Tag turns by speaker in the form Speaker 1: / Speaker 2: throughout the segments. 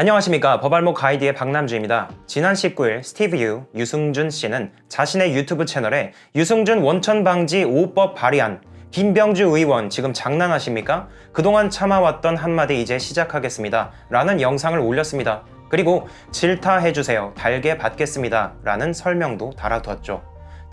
Speaker 1: 안녕하십니까. 법알목 가이드의 박남주입니다. 지난 19일 스티브 유승준 씨는 자신의 유튜브 채널에 유승준 원천방지 5법 발의안, 김병주 의원 지금 장난하십니까? 그동안 참아왔던 한마디 이제 시작하겠습니다. 라는 영상을 올렸습니다. 그리고 질타해주세요. 달게 받겠습니다. 라는 설명도 달아두었죠.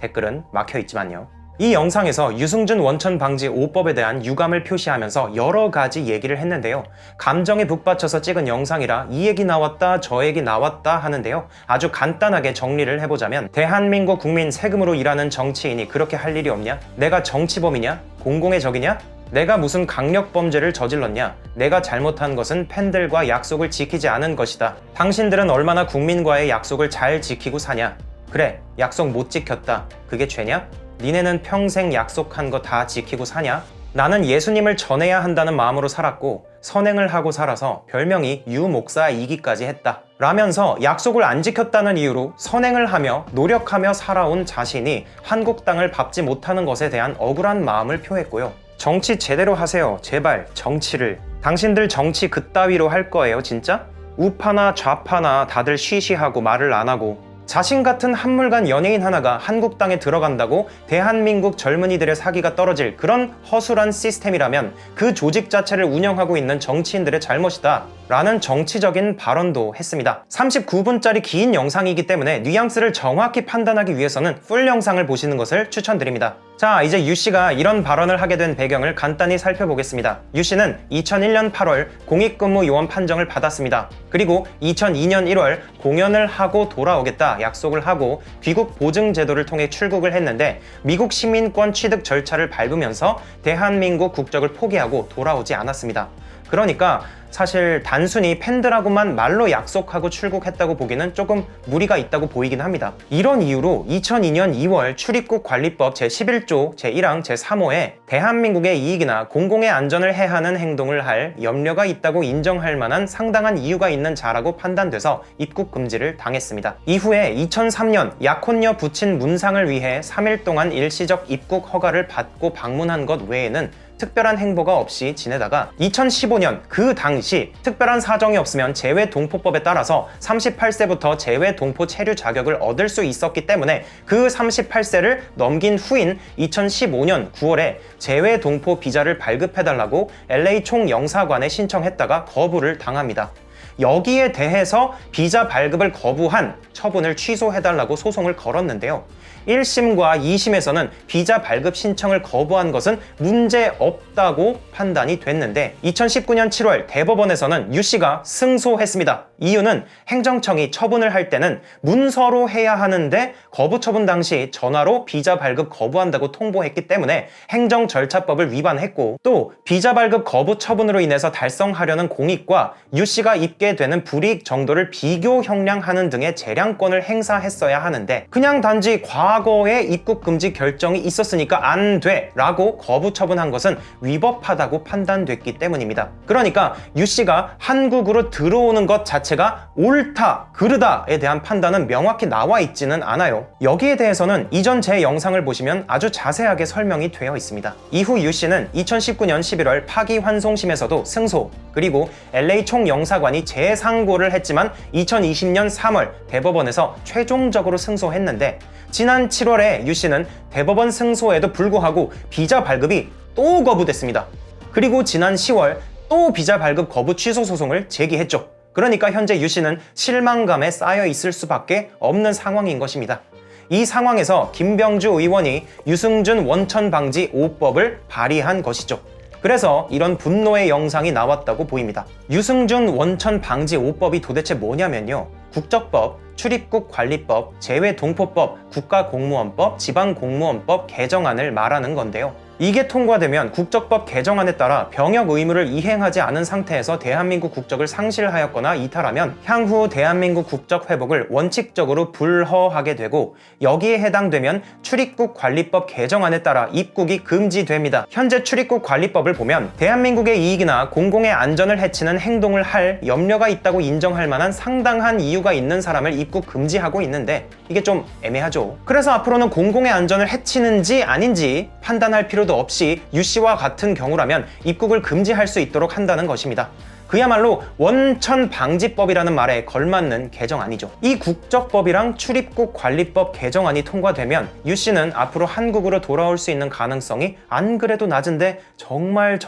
Speaker 1: 댓글은 막혀있지만요. 이 영상에서 유승준 원천방지 5법에 대한 유감을 표시하면서 여러 가지 얘기를 했는데요. 감정에 북받쳐서 찍은 영상이라 이 얘기 나왔다 저 얘기 나왔다 하는데요. 아주 간단하게 정리를 해보자면 대한민국 국민 세금으로 일하는 정치인이 그렇게 할 일이 없냐? 내가 정치범이냐? 공공의 적이냐? 내가 무슨 강력범죄를 저질렀냐? 내가 잘못한 것은 팬들과 약속을 지키지 않은 것이다. 당신들은 얼마나 국민과의 약속을 잘 지키고 사냐? 그래, 약속 못 지켰다. 그게 죄냐? 니네는 평생 약속한 거 다 지키고 사냐? 나는 예수님을 전해야 한다는 마음으로 살았고 선행을 하고 살아서 별명이 유목사이기까지 했다. 라면서 약속을 안 지켰다는 이유로 선행을 하며 노력하며 살아온 자신이 한국 땅을 밟지 못하는 것에 대한 억울한 마음을 표했고요. 정치 제대로 하세요. 제발 정치를. 당신들 정치 그따위로 할 거예요 진짜? 우파나 좌파나 다들 쉬쉬하고 말을 안 하고 자신 같은 한물간 연예인 하나가 한국 땅에 들어간다고 대한민국 젊은이들의 사기가 떨어질 그런 허술한 시스템이라면 그 조직 자체를 운영하고 있는 정치인들의 잘못이다 라는 정치적인 발언도 했습니다. 39분짜리 긴 영상이기 때문에 뉘앙스를 정확히 판단하기 위해서는 풀 영상을 보시는 것을 추천드립니다. 자, 이제 유씨가 이런 발언을 하게 된 배경을 간단히 살펴보겠습니다. 유씨는 2001년 8월 공익근무 요원 판정을 받았습니다. 그리고 2002년 1월 공연을 하고 돌아오겠다 약속을 하고 귀국 보증 제도를 통해 출국을 했는데 미국 시민권 취득 절차를 밟으면서 대한민국 국적을 포기하고 돌아오지 않았습니다. 그러니까 사실 단순히 팬들하고만 말로 약속하고 출국했다고 보기는 조금 무리가 있다고 보이긴 합니다. 이런 이유로 2002년 2월 출입국 관리법 제11조 제1항 제3호에 대한민국의 이익이나 공공의 안전을 해하는 행동을 할 염려가 있다고 인정할 만한 상당한 이유가 있는 자라고 판단돼서 입국 금지를 당했습니다. 이후에 2003년 약혼녀 부친 문상을 위해 3일 동안 일시적 입국 허가를 받고 방문한 것 외에는 특별한 행보가 없이 지내다가 2015년 그 당시 특별한 사정이 없으면 재외동포법에 따라서 38세부터 재외동포 체류 자격을 얻을 수 있었기 때문에 그 38세를 넘긴 후인 2015년 9월에 재외동포 비자를 발급해달라고 LA 총영사관에 신청했다가 거부를 당합니다. 여기에 대해서 비자 발급을 거부한 처분을 취소해달라고 소송을 걸었는데요. 1심과 2심에서는 비자 발급 신청을 거부한 것은 문제 없다고 판단이 됐는데 2019년 7월 대법원에서는 유씨가 승소했습니다. 이유는 행정청이 처분을 할 때는 문서로 해야 하는데 거부 처분 당시 전화로 비자 발급 거부한다고 통보했기 때문에 행정절차법을 위반했고 또 비자 발급 거부 처분으로 인해서 달성하려는 공익과 유씨가 입게 되는 불이익 정도를 비교 형량하는 등의 재량권을 행사했어야 하는데 그냥 단지 과거에 입국 금지 결정이 있었으니까 안 돼 라고 거부 처분한 것은 위법하다고 판단됐기 때문입니다. 그러니까 유씨가 한국으로 들어오는 것 자체가 옳다, 그르다에 대한 판단은 명확히 나와 있지는 않아요. 여기에 대해서는 이전 제 영상을 보시면 아주 자세하게 설명이 되어 있습니다. 이후 유씨는 2019년 11월 파기환송심에서도 승소, 그리고 LA 총영사관이 재상고를 했지만 2020년 3월 대법원에서 최종적으로 승소했는데 지난 7월에 유씨는 대법원 승소에도 불구하고 비자 발급이 또 거부됐습니다. 그리고 지난 10월 또 비자 발급 거부 취소 소송을 제기했죠. 그러니까 현재 유씨는 실망감에 쌓여 있을 수밖에 없는 상황인 것입니다. 이 상황에서 김병주 의원이 유승준 원천방지 5법을 발의한 것이죠. 그래서 이런 분노의 영상이 나왔다고 보입니다. 유승준 원천방지 5법이 도대체 뭐냐면요. 국적법, 출입국관리법, 재외동포법, 국가공무원법, 지방공무원법 개정안을 말하는 건데요. 이게 통과되면 국적법 개정안에 따라 병역 의무를 이행하지 않은 상태에서 대한민국 국적을 상실하였거나 이탈하면 향후 대한민국 국적 회복을 원칙적으로 불허하게 되고 여기에 해당되면 출입국관리법 개정안에 따라 입국이 금지됩니다. 현재 출입국관리법을 보면 대한민국의 이익이나 공공의 안전을 해치는 행동을 할 염려가 있다고 인정할 만한 상당한 이유가 있는 사람을 입국 금지하고 있는데 이게 좀 애매하죠. 그래서 앞으로는 공공의 안전을 해치는지 아닌지 판단할 필요도 없이 유씨와 같은 경우라면 입국을 금지할 수 있도록 한다는 것입니다. 그야말로 원천 방지법이라는 말에 걸맞는 개정안이죠. 이 국적법이랑 출입국 관리법 개정안이 통과되면 유 씨는 앞으로 한국으로 돌아올 수 있는 가능성이 안 그래도 낮은데 정말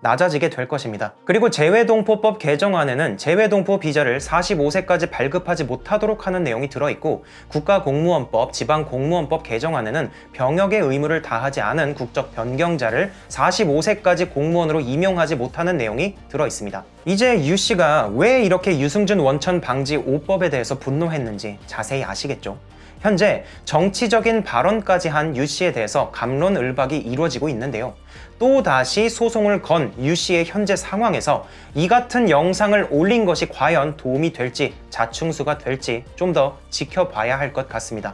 Speaker 1: 낮아지게 될 것입니다. 그리고 재외동포법 개정안에는 재외동포 비자를 45세까지 발급하지 못하도록 하는 내용이 들어있고, 국가공무원법, 지방공무원법 개정안에는 병역의 의무를 다하지 않은 국적 변경자를 45세까지 공무원으로 임용하지 못하는 내용이 들어있습니다. 이제 유 씨가 왜 이렇게 유승준 원천 방지 5법에 대해서 분노했는지 자세히 아시겠죠? 현재 정치적인 발언까지 한 유 씨에 대해서 갑론을박이 이루어지고 있는데요. 또다시 소송을 건 유 씨의 현재 상황에서 이 같은 영상을 올린 것이 과연 도움이 될지, 자충수가 될지 좀 더 지켜봐야 할 것 같습니다.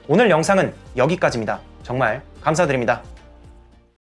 Speaker 1: 오늘 영상은 여기까지입니다. 정말 감사드립니다.